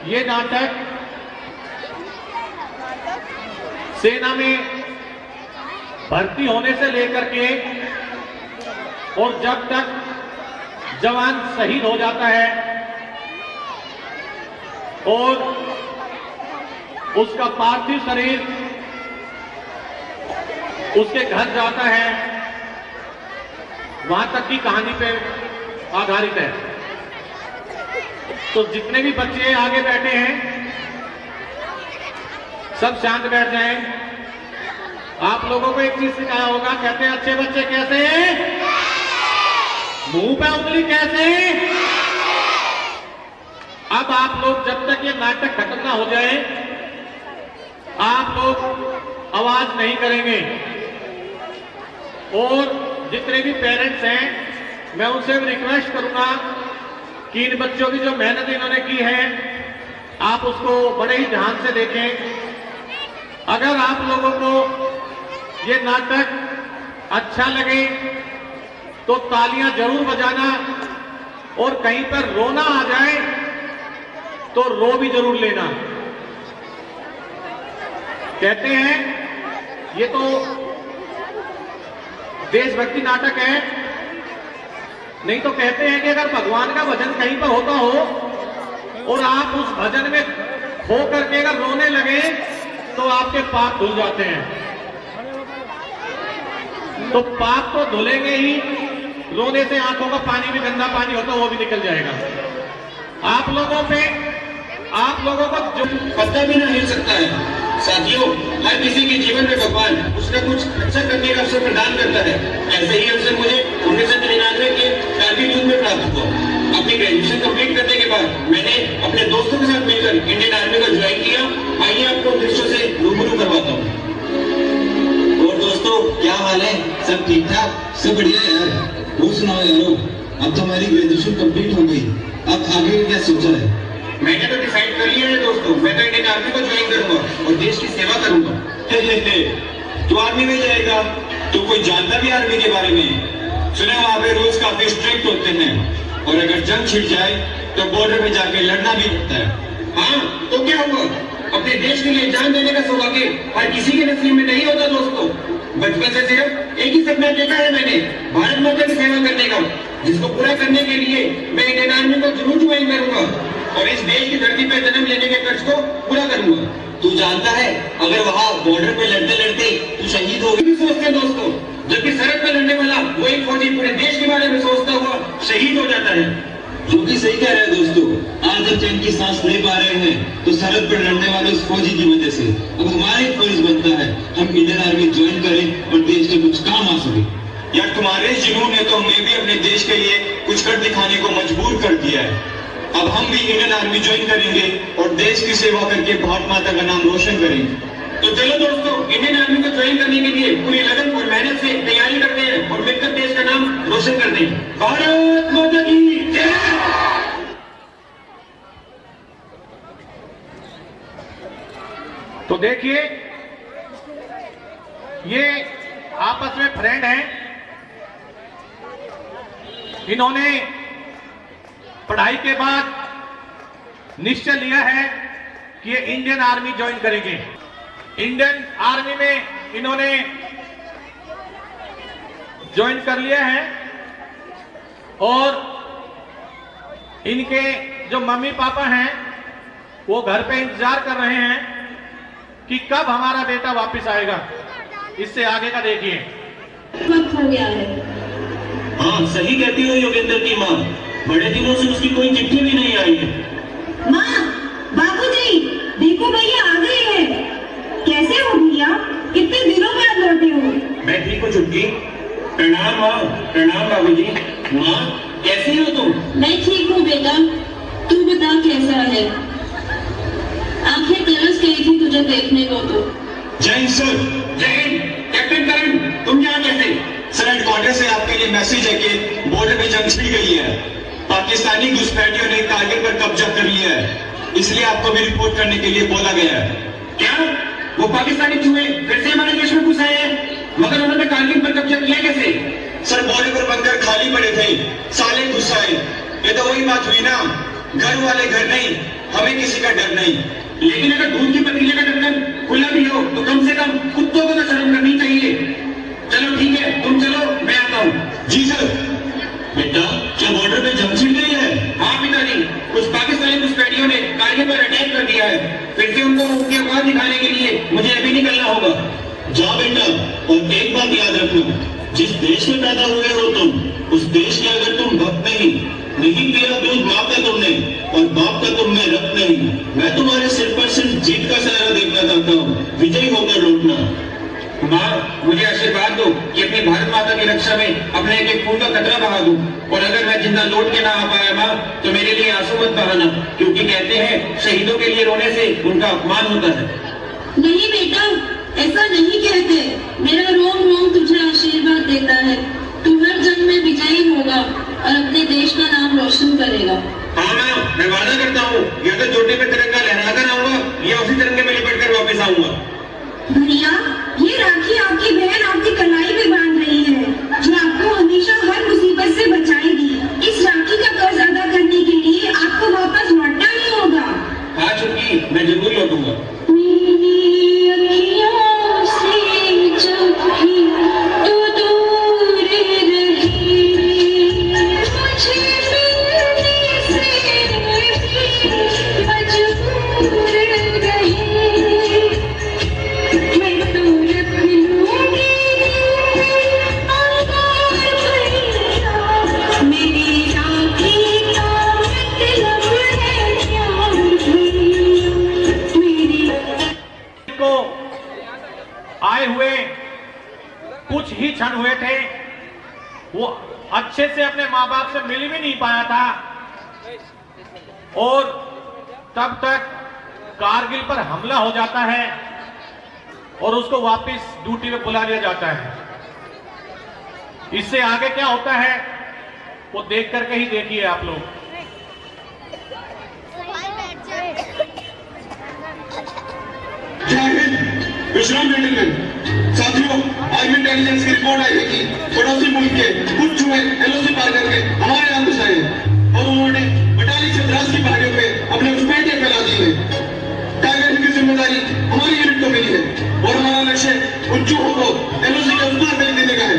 ये नाटक सेना में भर्ती होने से लेकर के और जब तक जवान शहीद हो जाता है और उसका पार्थिव शरीर उसके घर जाता है, वहां तक की कहानी पे आधारित है। तो जितने भी बच्चे आगे बैठे हैं सब शांत बैठ जाएं। आप लोगों को एक चीज सिखाया होगा, कहते हैं अच्छे बच्चे कैसे हैं, मुंह पे उंगली कैसे हैं। अब आप लोग जब तक ये नाटक खत्म ना हो जाए आप लोग आवाज नहीं करेंगे। और जितने भी पेरेंट्स हैं मैं उनसे भी रिक्वेस्ट करूंगा कि इन बच्चों की जो मेहनत इन्होंने की है आप उसको बड़े ही ध्यान से देखें। अगर आप लोगों को ये नाटक अच्छा लगे तो तालियां जरूर बजाना, और कहीं पर रोना आ जाए तो रो भी जरूर लेना। कहते हैं ये तो देशभक्ति नाटक है, नहीं तो कहते हैं कि अगर भगवान का भजन कहीं पर होता हो और आप उस भजन में खो करके अगर रोने लगे तो आपके पाप धुल जाते हैं। तो पाप तो धुलेंगे ही, रोने से आंखों का पानी भी, गंदा पानी होता वो भी निकल जाएगा। आप लोगों को जो पता भी ना हिल सकता है। साथियों, हर किसी के जीवन में भगवान कुछ न कुछ अच्छा करने का अवसर प्रदान करता है। ऐसे ही अवसर मुझे 1999 के कारगिल युद्ध में प्राप्त हुआ। अपनी ग्रेजुएशन कंप्लीट करने के बाद मैंने अपने दोस्तों के साथ मिलकर इंडियन आर्मी को ज्वाइन किया। आइए आपको दृश्यों से रूबरू करवाता हूँ। और दोस्तों, क्या हाल है? सब ठीक ठाक? सब बढ़िया यार। वो सुनाओ यारो, अब तो हमारी ग्रेजुएशन कंप्लीट हो गई, अब आगे क्या सोचा है? मैंने तो डिसाइड कर लिया है दोस्तों, मैं तो इंडियन आर्मी को ज्वाइन करूंगा और देश की सेवा करूंगा। तू आर्मी में जाएगा? तू कोई जानता भी आर्मी के बारे में? सुना वहाँ पे रूल्स काफी स्ट्रिक्ट होते हैं और अगर जंग छिड़ जाए तो बॉर्डर पे जाके लड़ना भी पड़ता है। हाँ, तो क्या हुआ? अपने देश के लिए जान देने का सौभाग्य हर किसी के नसीब में नहीं होता दोस्तों। बचपन से सिर्फ एक ही सपना देखा है मैंने, भारत माता की सेवा करने का, जिसको पूरा करने के लिए मैं इंडियन आर्मी को जरूर ज्वाइन करूंगा और इस देश की धरती पर जन्म लेने के कर्ज को पूरा करूंगा। तू जानता है अगर वहाँ बॉर्डर पे लड़ते लड़ते तू शहीद हो गई, सोचते दोस्तों, जबकि सरहद पे लड़ने वाला वो एक फौजी पूरे देश के बारे में सोचता हुआ शहीद हो जाता है। जो कि सही कह रहे हैं दोस्तों। आज जब चैन की सांस ले पा रहे हैं तो सरहद पर लड़ने वाले उस फौजी की वजह से अब हमारा एक फर्ज बनता है हम इंडियन आर्मी ज्वाइन करें और देश के कुछ काम आ सके। यार, तुम्हारे जुनून ने तो हमें भी अपने देश के लिए कुछ कर दिखाने को मजबूर कर दिया है। अब हम भी इंडियन आर्मी ज्वाइन करेंगे और देश की सेवा करके भारत माता का नाम रोशन करेंगे। तो चलो दोस्तों, इंडियन आर्मी को ज्वाइन करने के लिए पूरी लगन और मेहनत से तैयारी करते हैं और मिलकर देश का नाम रोशन करते हैं। भारत माता की जय। तो देखिए, ये आपस में फ्रेंड हैं, इन्होंने पढ़ाई के बाद निश्चय लिया है कि ये इंडियन आर्मी ज्वाइन करेंगे। इंडियन आर्मी में इन्होंने ज्वाइन कर लिया है और इनके जो मम्मी पापा हैं वो घर पे इंतजार कर रहे हैं कि कब हमारा बेटा वापस आएगा। इससे आगे का देखिए। वक्त हो गया है। हाँ, सही कहती हो योगेंद्र की माँ, बड़े दिनों से उसकी कोई चिट्ठी भी नहीं आई है। माँ, बाबूजी, देखो भैया आ गए हैं। कैसे हो भैया? कितने दिनों बाद लौटे हो? मैं ठीक हूँ चुटकी। प्रणाम माँ। प्रणाम बाबूजी। माँ, कैसी हो तुम? मैं ठीक हूँ बेटा, तू बता कैसा है? आंखें तरस गई थी तुझे देखने को तो। जय हिंद सर। जय हिंद। कैप्टन करण, तुम यहाँ कैसे? सर, हेडक्वार्टर से आपके लिए मैसेज है कि बॉर्डर पे जंग छिड़ गई है। पाकिस्तानी घुसपैठियों ने कारगिल पर कब्जा कर लिया है, इसलिए आपको भी रिपोर्ट करने के लिए बोला गया है। क्या वो पाकिस्तानी चूहे फिर से हमारे देश में घुस आए हैं? मगर उन्होंने कारगिल पर कब्जा किया कैसे? सर, बॉर्डर पर बंकर खाली पड़े थे, साले घुस आए। ये तो वही बात हुई ना, घर वाले घर नहीं, हम कभी किसी का डर नहीं। लेकिन अगर दूध की प्रक्रिया का ढक्कन खुला भी हो तो कम से कम कुत्तों को तो शर्म करनी चाहिए। चलो ठीक है, तुम चलो, मैं आता हूँ। जी सर। बेटा, क्या बॉर्डर पे जंग छिड़ गई है? हाँ पिताजी, कुछ पाकिस्तानी घुसपैठियों ने कारगिल पर अटैक कर दिया है। फिर से उनको उनकी औकात दिखाने के लिए मुझे अभी निकलना होगा। जा बेटा, और एक बात याद रखना, जिस देश में पैदा हुए हो तुम, उस देश के अगर तुम भक्त नहीं पिया दूध माँ का तुमने और बाप का तुम में रक्त नहीं, मैं तुम्हारे सिर पर सिर्फ जीत का सहारा देखना चाहता हूँ, विजयी होकर लौटना। माँ, मुझे आशीर्वाद दो कि अपनी भारत माता की रक्षा में अपने एक एक खून का कतरा बहा दूं, और अगर मैं जिंदा लौट के ना आ पाया माँ, तो मेरे लिए आंसू मत बहाना, क्योंकि कहते हैं शहीदों के लिए रोने से उनका अपमान होता है। नहीं बेटा, ऐसा नहीं कहते। मेरा रोम रोम तुझे आशीर्वाद देता है। तू हर जंग में विजयी होगा और अपने देश का नाम रोशन करेगा। हाँ माँ, मैं वादा करता हूँ, या तो चोटी पे तिरंगा लहराकर आऊंगा या उसी तिरंगे में लिपट कर वापस आऊंगा। भैया, ये राखी आपकी बहन आपकी कलाई पे बांध रही है, जो आपको हमेशा हर मुसीबत से बचाएगी। इस राखी का कर्ज अदा करने के लिए आपको वापस लौटना ही होगा। हाँ चुटकी, मैं जरूर लौटूंगा। मेरी अखियों से जब भी तू दूर रही, मुझे मिलने से भी मजबूर रही। मैं तो रख लूंगी आधार भैया, मेरी राखी का मतलब है प्यार भैया। मेरी को आए हुए कुछ ही क्षण हुए थे, वो अच्छे से अपने माँ बाप से मिल भी नहीं पाया था, और तब तक कारगिल पर हमला हो जाता है और उसको वापस ड्यूटी में बुला लिया जाता है। इससे आगे क्या होता है वो देख करके ही देखिए आप लोग। जय हिंद, विश्राम जेंटलमैन। साथियों, आज इंटेलिजेंस की रिपोर्ट आई है कि पड़ोसी मुल्क के कुछ छुए एलओसी पार करके हमारे यहाँ घुस आए और उन्होंने बटाली चंद्रास की पहाड़ियों पे अपने घुसपैठियां फैला दी है। टाइगर की जिम्मेदारी हमारी यूनिट को मिली है और हमारा लक्ष्य उन चूहों को एलओसी का उत्तर फेंक देने का है।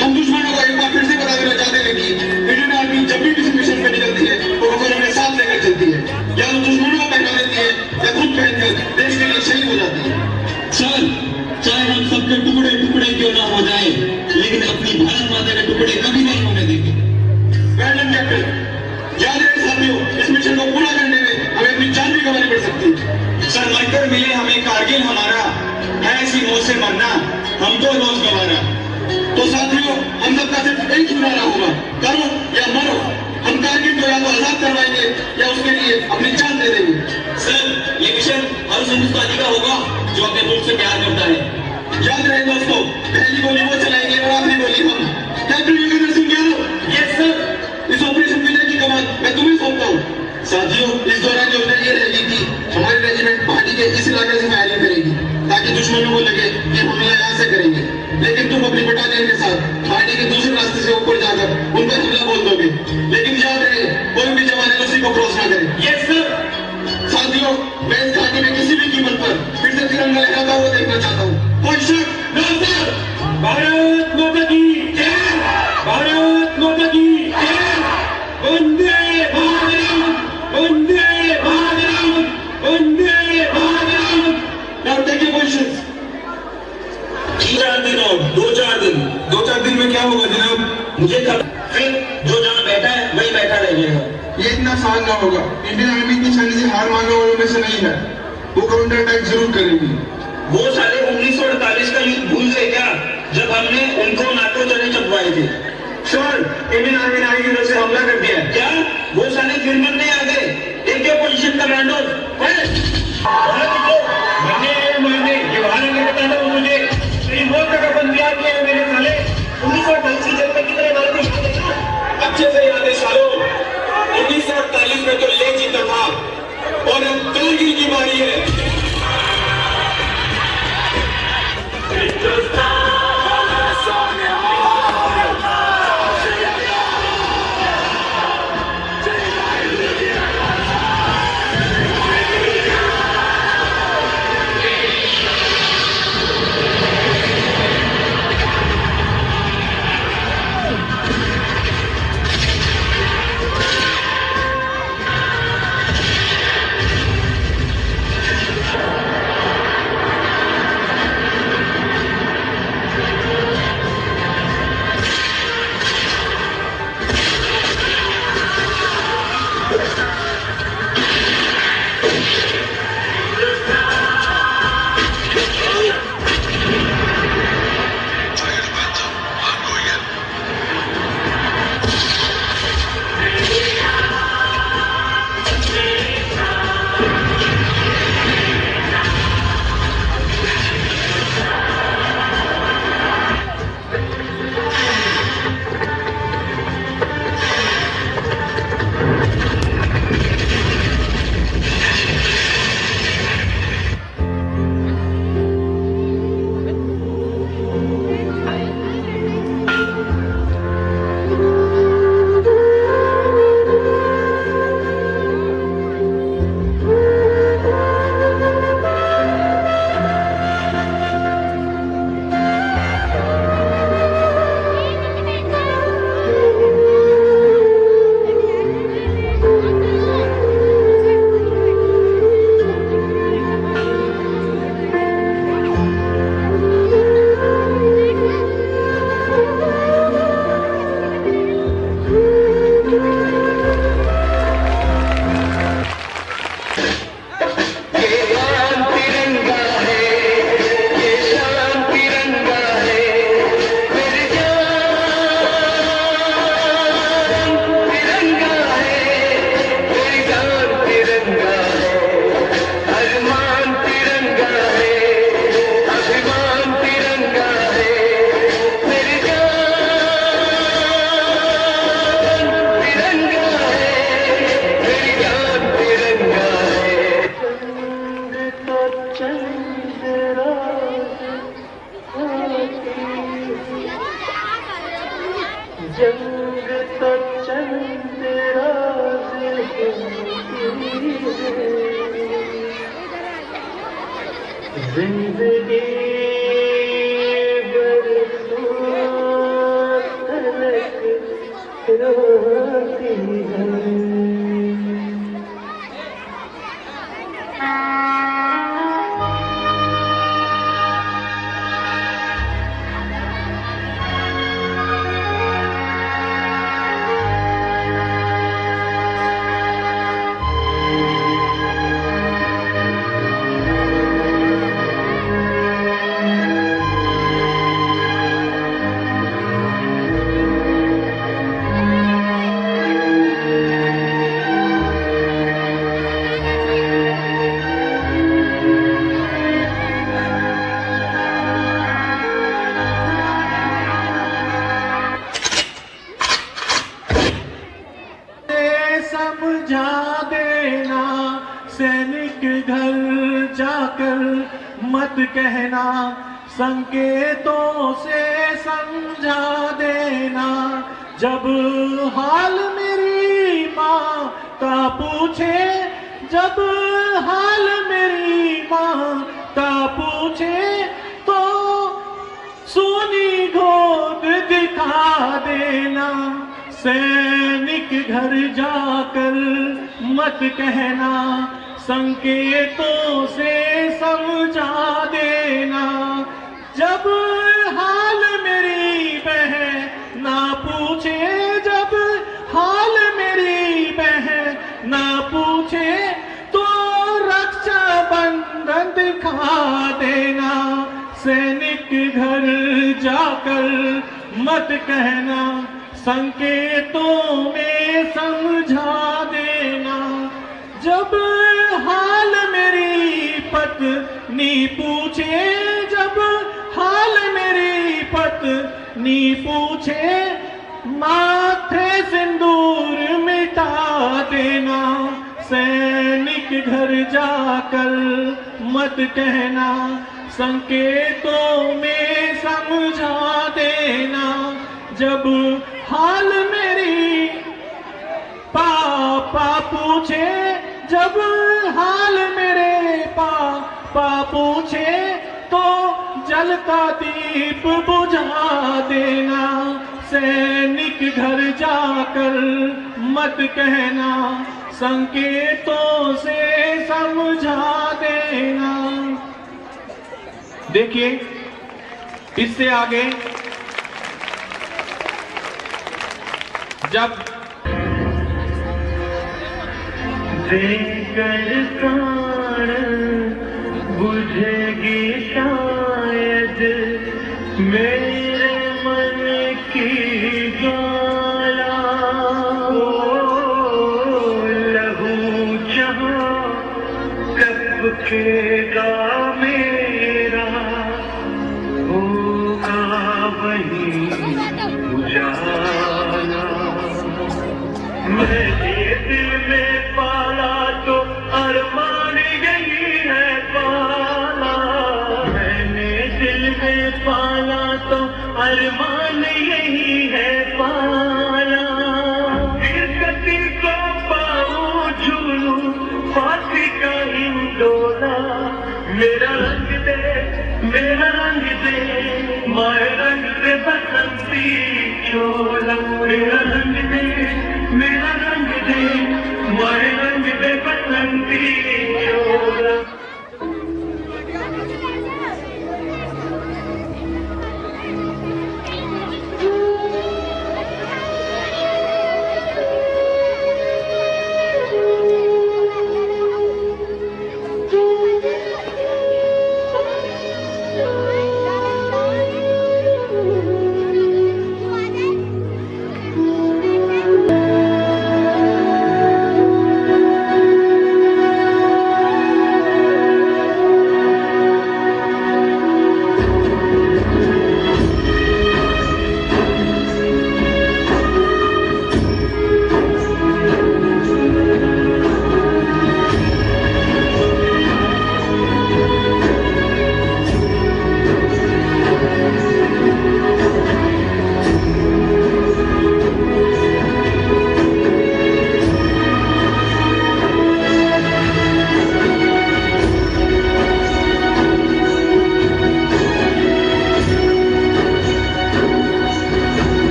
हम दुश्मनों को एक बार फिर से बता देना चाहते हैं कि इंडियन आर्मी जब भी किसी मिशन पे निकलती है तो वो हमें साथ लेकर चलती है, या तो दुश्मनों को पहना देती है या खुद पहनकर देश के लिए शहीद हो जाती है। सर, चाहे हम सबके टुकड़े टुकड़े क्यों ना हो जाए, लेकिन अपनी भारत माता के टुकड़े कभी नहीं होने देंगे। कैप्टन, याद रहे साथियों, इस मिशन को पूरा करने में हमें अपनी जान भी गंवानी पड़ सकती है। सर, मरकर मिले हमें कारगिल हमारा, है ऐसी मौत से मरना हमको रोज गंवाना। तो साथियों, हम सबका सिर्फ एक ही नारा होगा, करो या मरो। हम कारगिल को या तो आजाद करवाएंगे या उसके लिए अपनी जान दे देंगे। सर, ये मिशन हर उस हिंदुस्तानी का होगा जो अपने मुल्क से प्यार करता है। याद रहे दोस्तों, पहली गोली वो चलाएंगे और आखिरी गोली हम। Captain Yogendra Singh Yadav. Yes sir. इस ऑपरेशन विजय की कमान मैं तुम्हें सौंपता हूँ। साथियों, इस दौरान योजना ये रहेगी कि हमारी रेजिमेंट पहाड़ी के इस इलाके से फायरिंग करेगी ताकि दुश्मनों को लगे कि हमला यहाँ से करेंगे, लेकिन तुम अपनी बटालियन के साथ पहाड़ी के दूसरे रास्ते से ऊपर जाकर उन पर हमला बोल दोगे। लेकिन याद रहे, कोई भी जवान एलओसी को क्रॉस ना करे। Yes sir. साथियों, मैं इस घाटी में किसी भी कीमत पर फिर से तिरंगा लहराता हुआ देखना चाहता हूँ। कोई शक न सर। भारत माता की जय, भारत माता की जय। Vande Mataram, Vande Mataram, Vande Mataram. Now take your questions. 4 दिन और 2-4 दिन में क्या होगा जनाब? मुझे फिर जो जहाँ बैठा है वही बैठा रहेगा। ये इतना आसान ना होगा। इंडियन आर्मी की छाने से हार मानने वालों में से नहीं है, वो काउंटर अटैक जरूर करेगी। वो साले 1948 का युद्ध भूल गए क्या, जब हमने उनको नाटो चने चपवाए थे? सर, इंडियन आर्मी ने आगे से हमला कर दिया। क्या वो साले फिर मरने आ गए? एक पोजीशन कमांडो मारने ये बहाने नहीं बताता हूँ मुझे। मौत का कफन तैयार किया है मेरे साले। 1948 जब तक कितने मारे थे अच्छे से याद है सालों। 1948 में तो ले जीता था और अब कारगिल की बारी है। जिंदगी बरसों तलक रोती है। समझा देना सैनिक घर जाकर मत कहना, संकेतों से समझा देना। जब हाल मेरी माँ का पूछे, जब हाल मेरी माँ का पूछे, तो सोनी गोद दिखा देना। सैनिक घर जाकर मत कहना, संकेतों से समझा देना। जब हाल मेरी बहन ना पूछे, जब हाल मेरी बहन ना पूछे, तो रक्षा बंधन दिखा देना। सैनिक घर जाकर मत कहना, संकेतों में समझा देना। जब हाल मेरी पत्नी पूछे, जब हाल मेरी पत्नी पूछे, माथे सिंदूर मिटा देना। सैनिक घर जाकर मत कहना, संकेतों में समझा देना। जब हाल मेरी पापा पूछे, जब हाल मेरे पापा पूछे, तो जलता दीप बुझा देना। सैनिक घर जाकर मत कहना, संकेतों से समझा देना। देखिए, इससे आगे जब देकर प्राण बुझेगी शायद मेरे मन की ज्वाला, लहू जहाँ टपकेगा मेरा, होगा वही उजाला। मैंने दिल में पाला तो अरमान यही है पाला, मैंने दिल में पाला तो अरमान यही है पाला। गति को पाऊं झूलूं फांसी का हिंडोला, मेरा रंग दे, मेरा रंग दे, माए रंग दे बसंती चोला। मेरा रंग दे, मेरा रंग दे, माए रंग दे बसंती चोला।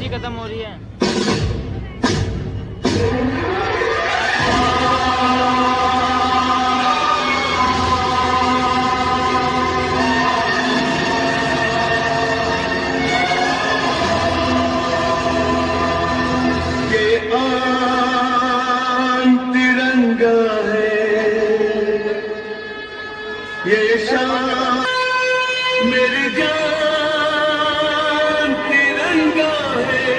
खुशी खत्म हो रही है। तिरंगा है ये शान मेरी जान तिरंगा है,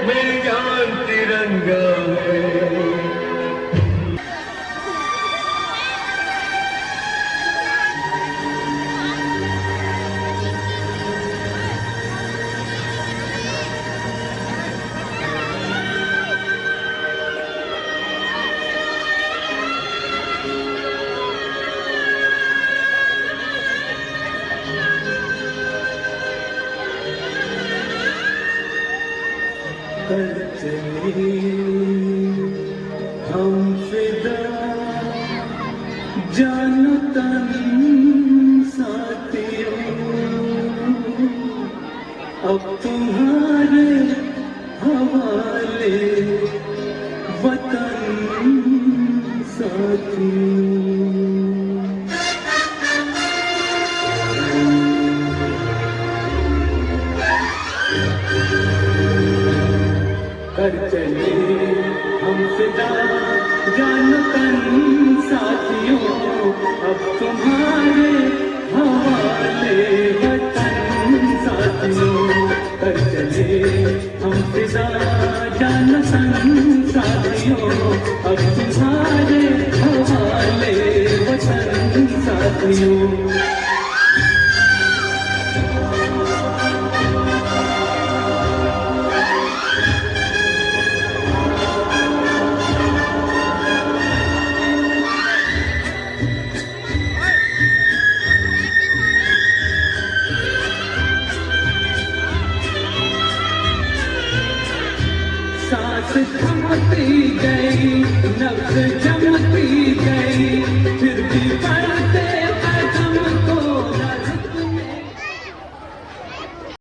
मेरी जान तिरंगा है। कर चले हम फिदा जानो तन साथियों, अब तुम्हारे हवाले वतन साथियों। कर चले हम फिदा जान तन साथियों, अब तुम्हारे हवाले वतन साथियों। कर चले हम फिदा जान तन साथियों, अब तुम्हारे हवाले वतन साथियों। सांस थमती गई नब्ज़